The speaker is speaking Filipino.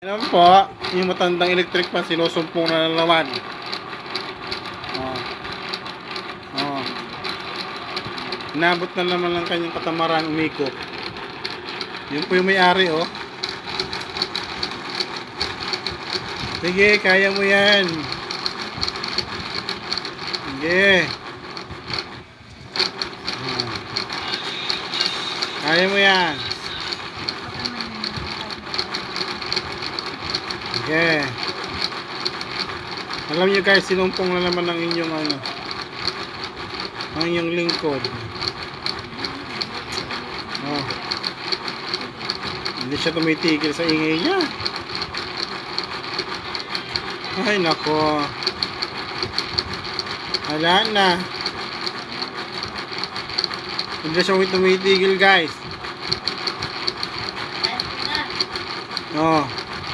Yan po, yung matandang electric fan, sinusumpong na naman. Oh. Oh. Inabot na naman ng kanyang katamaran, umikot. Yun po yung may-ari, oh. Sige, kaya mo yan. Sige. Kaya mo yan. Okay. Alam niyo guys, sinumpong na naman ng inyong ano, ang inyong lingkod. Oh. Hindi siya tumitigil sa ingay niya. Ay nako. Wala na. Hindi siya tumitigil guys. Oh.